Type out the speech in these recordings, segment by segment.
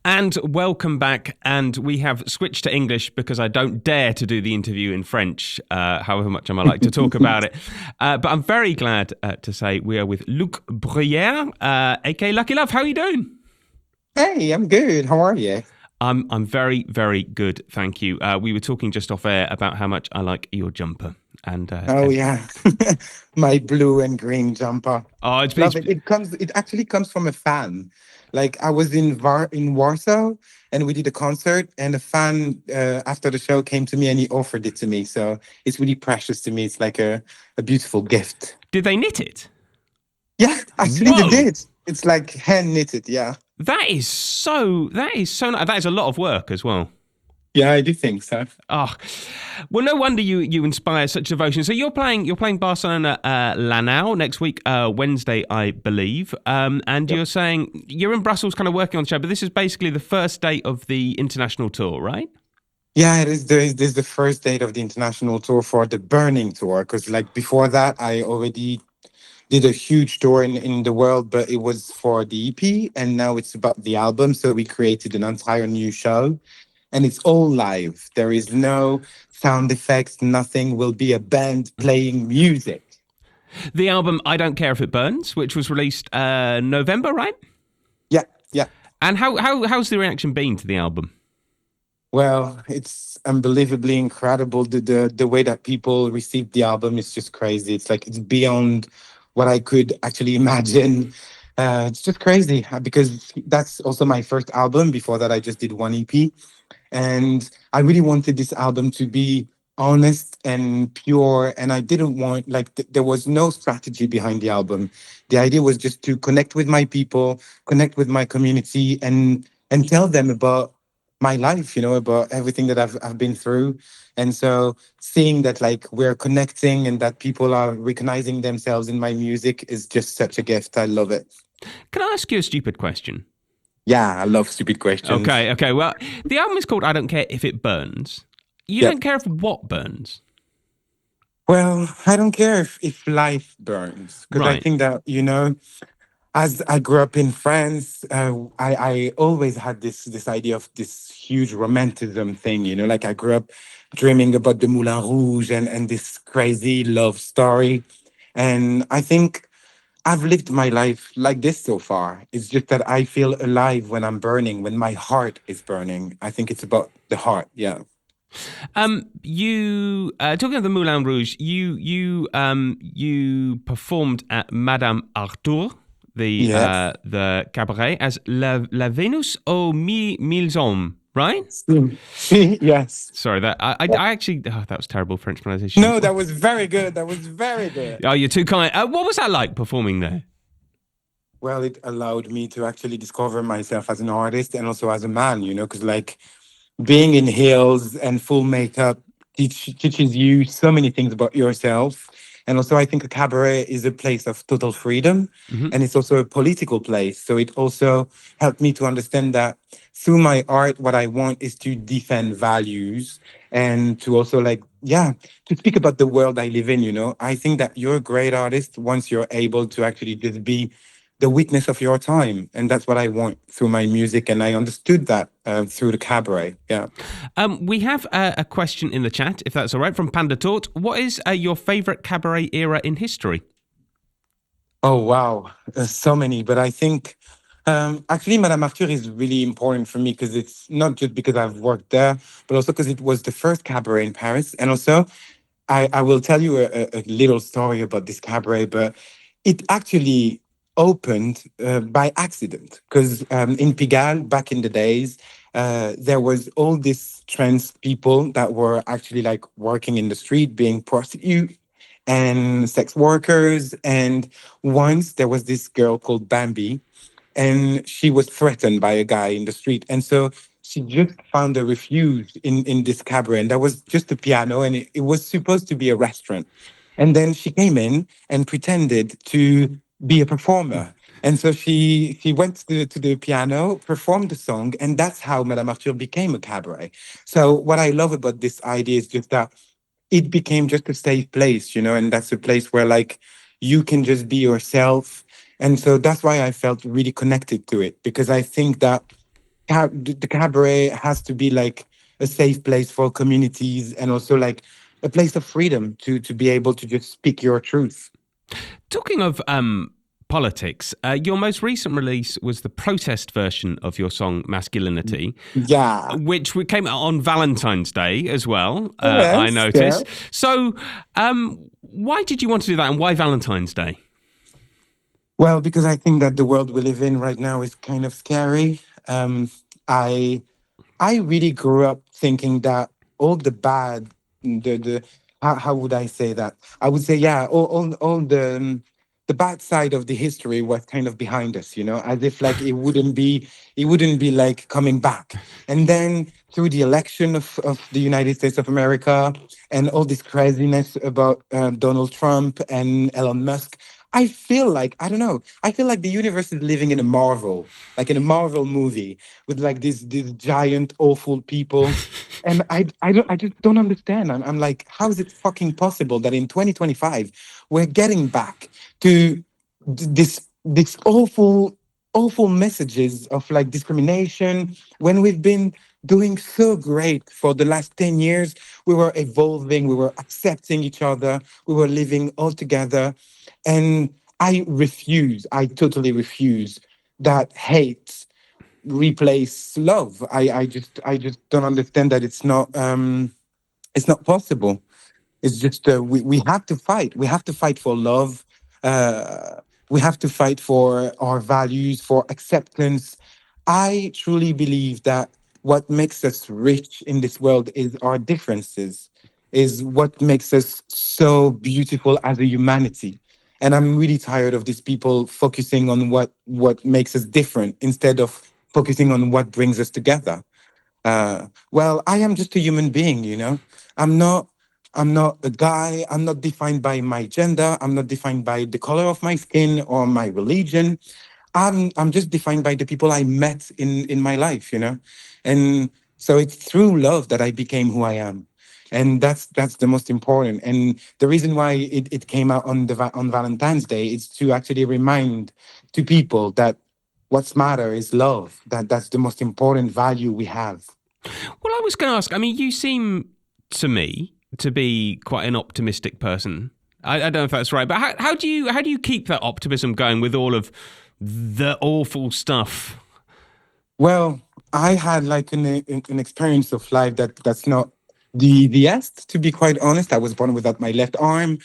And welcome back. And we have switched to English because I don't dare to do the interview in French, however much I might like to talk about it. But I'm very glad to say we are with Luc Bruyère, aka Lucky Love. How are you doing? Hey, I'm good. How are you? I'm very, very good, thank you. We were talking just off air about how much I like your jumper. And Oh yeah, my blue and green jumper. oh, Love it. It actually comes from a fan. Like I was in Warsaw and we did a concert, and a fan after the show came to me and he offered it to me. So it's really precious to me. It's like a beautiful gift. Did they knit it? Yeah, actually they Whoa! did. It's like hand knitted. Yeah. That is so nice. That is a lot of work as well. Yeah, I do think so. Oh, well, no wonder you inspire such devotion. So you're playing Barcelona Lanao next week, Wednesday, I believe. And Yep. you're saying you're in Brussels, kind of working on the show, but this is basically the first date of the international tour, right? Yeah, it is. This is the first date of the international tour for the Burning tour. Because like before that, I already did a huge tour in the world, but it was for the EP, and now it's about the album. So we created an entire new show, and it's all live. There is no sound effects, nothing. Will be a band playing music. The album I Don't Care If It Burns, which was released November, right? Yeah, yeah. And how's the reaction been to the album? Well, it's unbelievably incredible. The way that people receive the album is just crazy. It's like it's beyond what I could actually imagine. It's just crazy because that's also my first album. Before that, I just did one EP. And I really wanted this album to be honest and pure. And I didn't want, like, there was no strategy behind the album. The idea was just to connect with my people, connect with my community, and tell them about my life, about everything that I've been through. And so seeing that like we're connecting and that people are recognizing themselves in my music is just such a gift. I love it. Can I ask you a stupid question? Yeah, I love stupid questions. Okay. Well, the album is called I Don't Care If It Burns. You Yeah. don't care if what burns? Well, I don't care if life burns, because I Right. think that, as I grew up in France, I always had this idea of this huge romanticism thing, like I grew up dreaming about the Moulin Rouge and this crazy love story. And I think I've lived my life like this so far. It's just that I feel alive when I'm burning, when my heart is burning. I think it's about the heart. Yeah. You talking of the Moulin Rouge, you performed at Madame Arthur, Yes. the cabaret, as La Venus aux Mille Hommes, right? Yes. Sorry, that I actually that was terrible French pronunciation. No, that was very good. That was very good. Oh, you're too kind. What was that like performing there? Well, it allowed me to actually discover myself as an artist and also as a man, because like being in heels and full makeup teaches you so many things about yourself. And also, I think a cabaret is a place of total freedom, Mm-hmm. and it's also a political place. So it also helped me to understand that through my art, what I want is to defend values and to also like, yeah, to speak about the world I live in. I think that you're a great artist once you're able to actually just be the witness of your time, and that's what I want through my music. And I understood that through the cabaret. Yeah. We have a question in the chat, if that's all right, from Panda Tort. What is your favourite cabaret era in history? Oh wow, so many. But I think actually, Madame Arthur is really important for me because it's not just because I've worked there, but also because it was the first cabaret in Paris. And also, I will tell you a little story about this cabaret, but it actually opened by accident because in Pigalle back in the days, there was all these trans people that were actually like working in the street, being prostitutes and sex workers. And once there was this girl called Bambi, and she was threatened by a guy in the street. And so she just found a refuge in this cabaret. And that was just a piano, and it was supposed to be a restaurant. And then she came in and pretended to be a performer. And so she went to the piano, performed the song, and that's how Madame Arthur became a cabaret. So what I love about this idea is just that it became just a safe place, and that's a place where like you can just be yourself. And so that's why I felt really connected to it, because I think that the cabaret has to be like a safe place for communities, and also like a place of freedom to be able to just speak your truth. Talking of politics, your most recent release was the protest version of your song Masculinity, Yeah. which came out on Valentine's Day as well, I Yes. Yeah. noticed. So why did you want to do that, and why Valentine's Day? Well, because I think that the world we live in right now is kind of scary. I I really grew up thinking that all the bad, the how would I say that? I would say, yeah, all the bad side of the history was kind of behind us, you know, as if like it wouldn't be like coming back. And then through the election of the United States of America and all this craziness about Donald Trump and Elon Musk, I feel like, I don't know, I feel like the universe is living in a Marvel, like in a Marvel movie with like these giant awful people. And I just don't understand. I'm like, how is it fucking possible that in 2025 we're getting back to this awful messages of like discrimination when we've been doing so great for the last 10 years. We were evolving, we were accepting each other, we were living all together. And I totally refuse that hate replace love. I just don't understand that it's not possible. It's just we have to fight. We have to fight for love. We have to fight for our values, for acceptance. I truly believe that what makes us rich in this world is our differences, is what makes us so beautiful as a humanity. And I'm really tired of these people focusing on what makes us different instead of focusing on what brings us together. Well, I am just a human being, you know. I'm not I'm not a guy. I'm not defined by my gender. I'm not defined by the color of my skin or my religion. I'm just defined by the people I met in my life, you know. And so it's through love that I became who I am. And that's the most important. And the reason why it came out on on Valentine's Day is to actually remind to people that what's matter is love. That's the most important value we have. Well, I was going to ask, I mean, you seem to me to be quite an optimistic person. I don't know if that's right, but how do you keep that optimism going with all of the awful stuff? Well, I had like an experience of life that's not the easiest, to be quite honest. I was born without my left arm.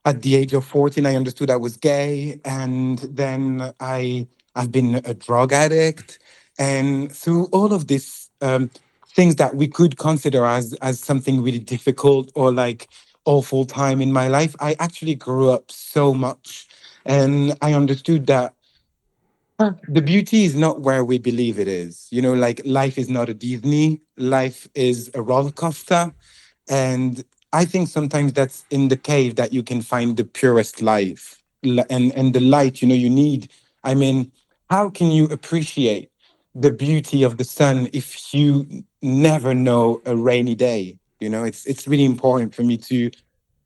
At the age of 14, I understood I was gay, and then I've been a drug addict, and through all of this things that we could consider as something really difficult or like awful time in my life, I actually grew up so much, and I understood that the beauty is not where we believe it is. You know, like life is not a Disney, life is a roller coaster. And I think sometimes that's in the cave that you can find the purest life and the light, you know, you need. I mean, how can you appreciate the beauty of the sun if you never know a rainy day? You know, it's really important for me to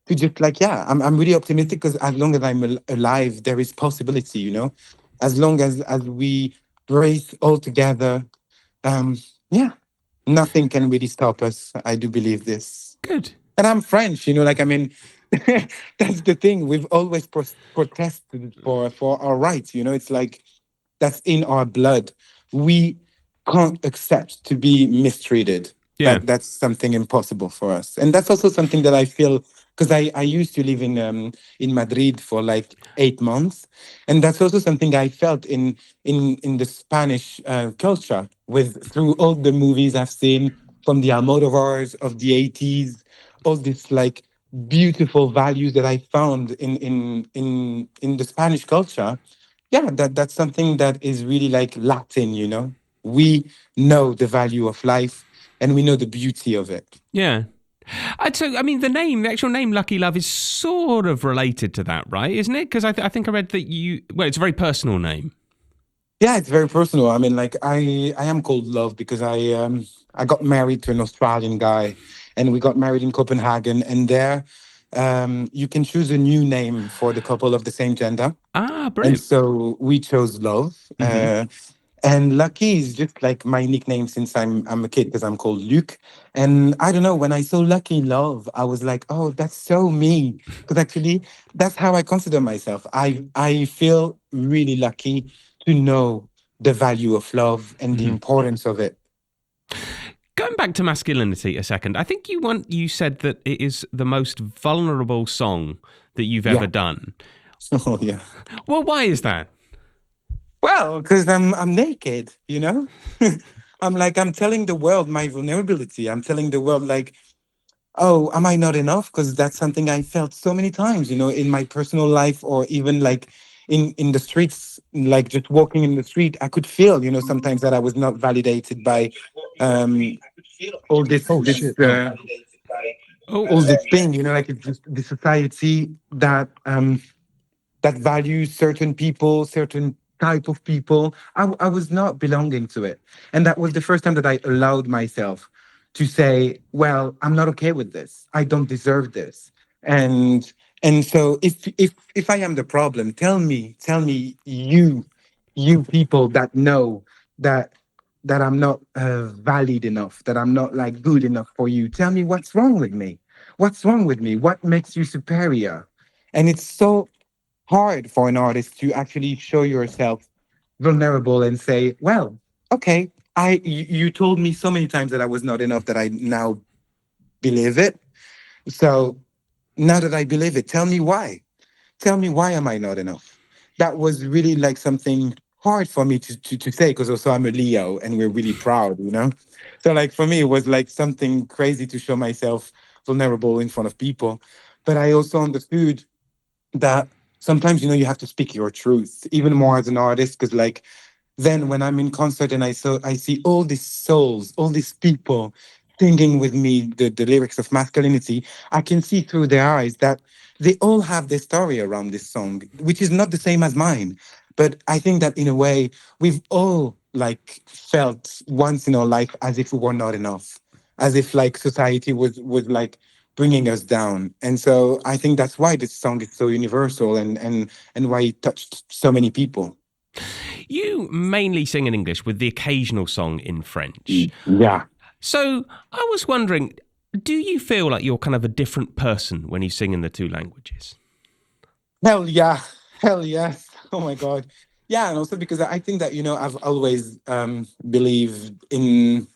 just like, yeah, I'm really optimistic because as long as I'm alive, there is possibility, you know, as long as we brace all together, um yeah, nothing can really stop us. I do believe this. Good. And I'm French, you know, like, I mean, that's the thing, we've always protested for our rights, you know. It's like that's in our blood. We can't accept to be mistreated. Yeah. That's something impossible for us. And that's also something that I feel, because I used to live in Madrid for like 8 months. And that's also something I felt in the Spanish culture, with through all the movies I've seen from the Almodovars of the 80s, all these like beautiful values that I found in the Spanish culture. Yeah, that's something that is really like Latin, you know. We know the value of life and we know the beauty of it. Yeah. So, I mean, the actual name Lucky Love is sort of related to that, right? Isn't it? Because I think I read that it's a very personal name. Yeah, it's very personal. I mean, like I am called Love because I got married to an Australian guy, and we got married in Copenhagen, and there you can choose a new name for the couple of the same gender. Ah, And brilliant. so we chose Love. Mm-hmm. And Lucky is just like my nickname since I'm a kid because I'm called Luc. And I don't know, when I saw Lucky in Love, I was like, oh, that's so me. Because actually, that's how I consider myself. I feel really lucky to know the value of love and the Mhm. importance of it. Going back to masculinity a second, I think you said that it is the most vulnerable song that you've ever Yeah. done. Oh yeah. Well, why is that? Well, because I'm naked, you know? I'm telling the world my vulnerability. I'm telling the world like, oh, am I not enough? Because that's something I felt so many times, in my personal life or even like in the streets, like just walking in the street, I could feel, sometimes that I was not validated by um all this Oh this shit! No. Oh, all this thing, like it's just the society that values certain people, certain type of people. I was not belonging to it. And that was the first time that I allowed myself to say, well, I'm not okay with this. I don't deserve this. And so if I am the problem, tell me you people that know that I'm not valid enough, that I'm not like good enough for you. Tell me what's wrong with me. What's wrong with me? What makes you superior? And it's so hard for an artist to actually show yourself vulnerable and say, well, okay, you told me so many times that I was not enough that I now believe it. So now that I believe it, tell me why. Tell me why am I not enough? That was really like something hard for me to say because also I'm a Leo and we're really proud. So like for me, it was like something crazy to show myself vulnerable in front of people. But I also understood that sometimes you have to speak your truth even more as an artist because like then when I'm in concert and I see all these souls, all these people singing with me the lyrics of masculinity, I can see through their eyes that they all have their story around this song, which is not the same as mine. But I think that in a way we've all like felt once in our life as if we were not enough, as if like society was like bringing us down. And so I think that's why this song is so universal and why it touched so many people. you mainly sing in English with the occasional song in French. Yeah. So I was wondering, do you feel like you're kind of a different person when you sing in the two languages? Hell yeah. Hell yes. Oh my God. Yeah. And also because I think that, I've always believed in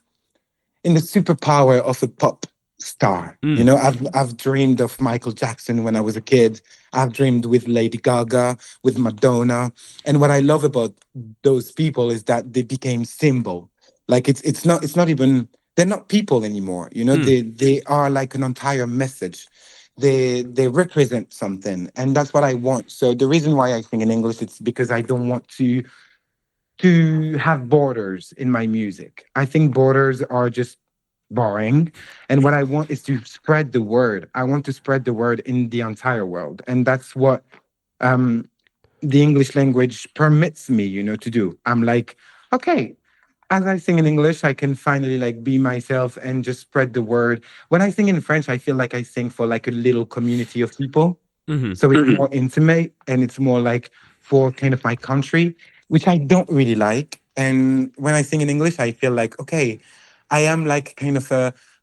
the superpower of a pop star. Mm. I've dreamed of Michael Jackson when I was a kid. I've dreamed with Lady Gaga, with Madonna. And what I love about those people is that they became symbol. Like it's not even they're not people anymore. Mm. They are like an entire message. They represent something. And that's what I want. So the reason why I sing in English it's because I don't want to have borders in my music. I think borders are just boring. And what I want is to spread the word. I want to spread the word in the entire world. And that's what um, the English language permits me, to do. I'm like, okay, as I sing in English, I can finally like be myself and just spread the word. When I sing in French, I feel like I sing for like a little community of people. Hmm. So it's more intimate and it's more like for kind of my country, which I don't really like. And when I sing in English, I feel like, okay, I am like kind of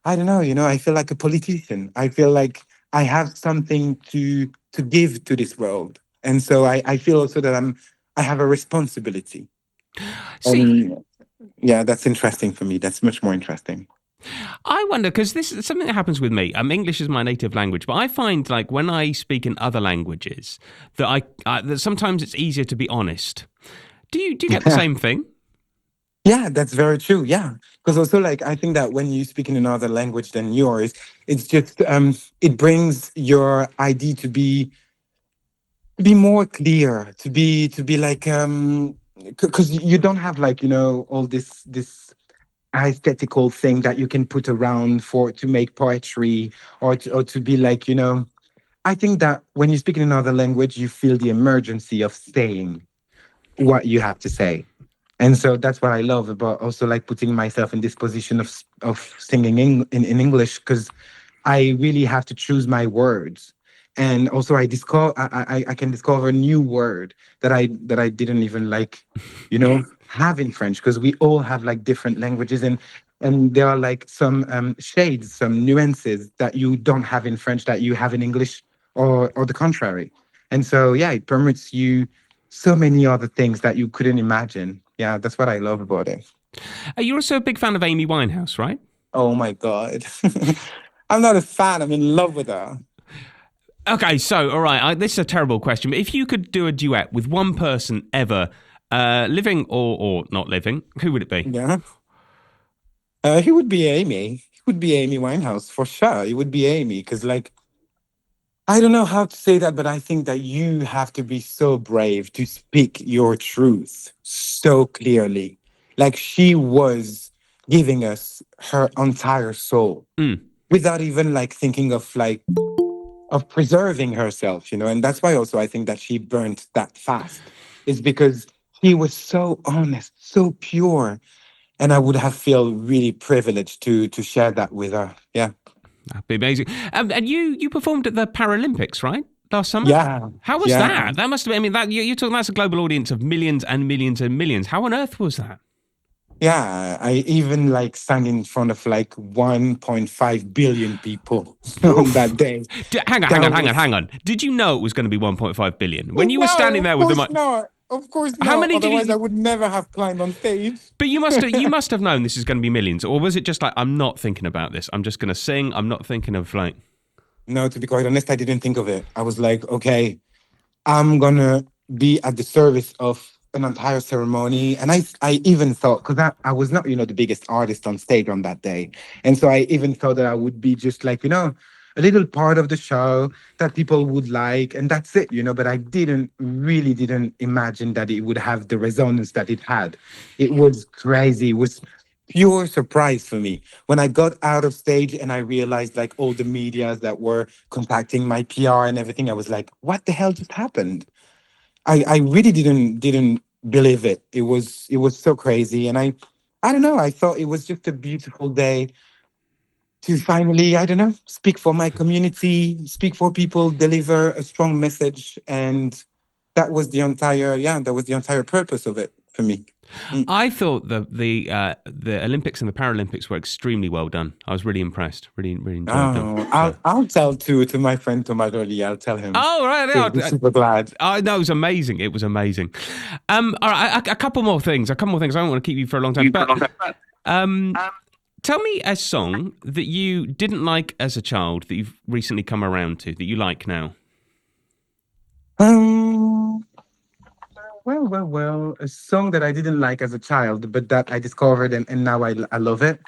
I don't know, I feel like a politician. I feel like I have something to give to this world. And so I feel also that I have a responsibility. See, And yeah, that's interesting for me. That's much more interesting. I wonder because this is something that happens with me. English is my native language, but I find like when I speak in other languages that that sometimes it's easier to be honest. Do you get the same thing? Yeah, that's very true. Yeah. Because also like I think that when you speak in another language than yours, it's just it brings your ID to be more clear, to be like because you don't have like, all this aesthetical thing that you can put around for to make poetry or to be like, I think that when you speak in another language, you feel the emergency of saying what you have to say. And so that's what I love about also like putting myself in this position of singing in English because I really have to choose my words. And also I discover I can discover a new word that I didn't even like, have in French, because we all have like different languages, and there are like some shades, some nuances that you don't have in French that you have in English, or the contrary. And so yeah, it permits you so many other things that you couldn't imagine. Yeah, that's what I love about it. You're also a big fan of Amy Winehouse, right? Oh my God. I'm not a fan. I'm in love with her. Okay, so, all right, this is a terrible question, but if you could do a duet with one person ever, living or not living, who would it be? Yeah. He would be Amy. He would be Amy Winehouse for sure. He would be Amy because, like, I don't know how to say that, but I think that you have to be so brave to speak your truth so clearly. Like, she was giving us her entire soul without even like thinking of preserving herself, you know. And that's why also I think that she burnt that fast, is because she was so honest, so pure. And I would have felt really privileged to share that with her. Yeah. That'd be amazing. And you performed at the Paralympics, right? Last summer? Yeah. How was Yeah. that? That must have been, I mean, you're talking, that's a global audience of millions and millions and millions. How on earth was that? Yeah. I even like sang in front of like 1.5 billion people on that day. Hang on. Did you know it was going to be 1.5 billion? When you were standing there with the mic. No, of course not. How many did Otherwise, you... I would never have climbed on stage. But you must have known this is going to be millions. Or was it just like, I'm not thinking about this. I'm just going to sing. I'm not thinking of like... No, to be quite honest, I didn't think of it. I was like, okay, I'm going to be at the service of an entire ceremony. And I even thought, because I was not, you know, the biggest artist on stage on that day. And so I even thought that I would be just like, you know, a little part of the show that people would like, and that's it, you know. But I really didn't imagine that it would have the resonance that it had. It was crazy. It was pure surprise for me when I got out of stage and I realized like all the medias that were contacting my PR and everything. I was like, what the hell just happened? I really didn't believe it. It was so crazy. And I don't know, I thought it was just a beautiful day to finally, I don't know, speak for my community, speak for people, deliver a strong message. And that was the entire purpose of it for me. I thought the Olympics and the Paralympics were extremely well done. I was really impressed. Really enjoyed them. So. I'll tell to my friend Thomas Joly. I'll tell him. Oh right, He'll be super glad. No, it was amazing. It was amazing. All right, a couple more things. I don't want to keep you for a long time. But tell me a song that you didn't like as a child that you've recently come around to that you like now. Well, a song that I didn't like as a child, but that I discovered and now I love it.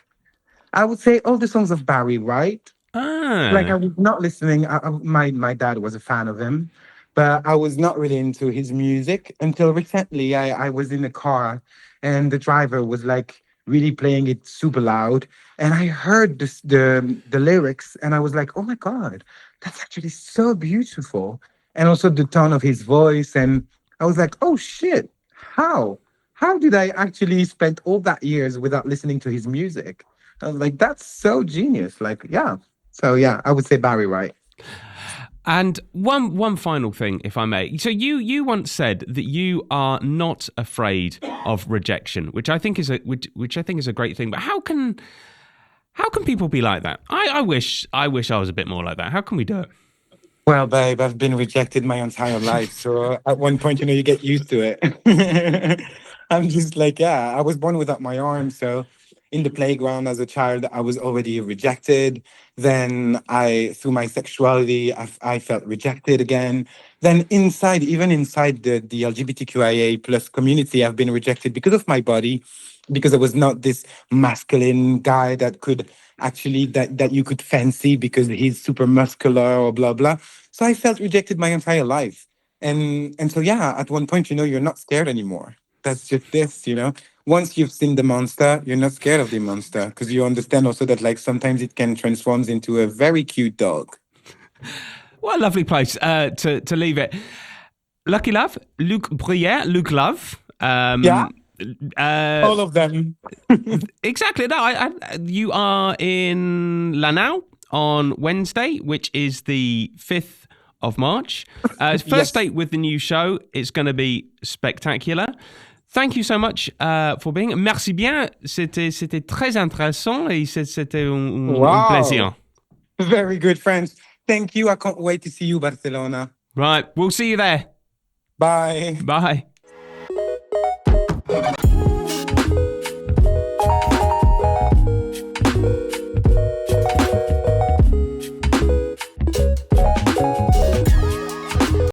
I would say all the songs of Barry White. Like I was not listening. My dad was a fan of him, but I was not really into his music until recently. I was in a car and the driver was like really playing it super loud. And I heard the lyrics and I was like, oh my God, that's actually so beautiful. And also the tone of his voice. And I was like, oh shit, how? How did I actually spend all that years without listening to his music? I was like, that's so genius. Like, yeah. So yeah, I would say Barry White. And one final thing, if I may. So you once said that you are not afraid of rejection, which I think is a great thing. But how can people be like that? I wish I was a bit more like that. How can we do it? Well, babe, I've been rejected my entire life. So at one point, you know, you get used to it. I'm just like, yeah, I was born without my arm. So in the playground as a child, I was already rejected. Then through my sexuality, I felt rejected again. Then even inside the LGBTQIA plus community, I've been rejected because of my body, because I was not this masculine guy that could actually, that you could fancy because he's super muscular or blah, blah. So I felt rejected my entire life. And so, yeah, at one point, you know, you're not scared anymore. That's just this, you know. Once you've seen the monster, you're not scared of the monster because you understand also that like sometimes it can transform into a very cute dog. What a lovely place to leave it. Lucky Love, Luc Bruyère, Luc Love. Yeah. All of them. Exactly. No, you are in Lanao on Wednesday, which is the 5th of March. First Yes. date with the new show. It's going to be spectacular. Thank you so much for being. Merci bien. C'était très intéressant et c'était un plaisir. Very good French. Thank you. I can't wait to see you, Barcelona. Right. We'll see you there. Bye. Bye.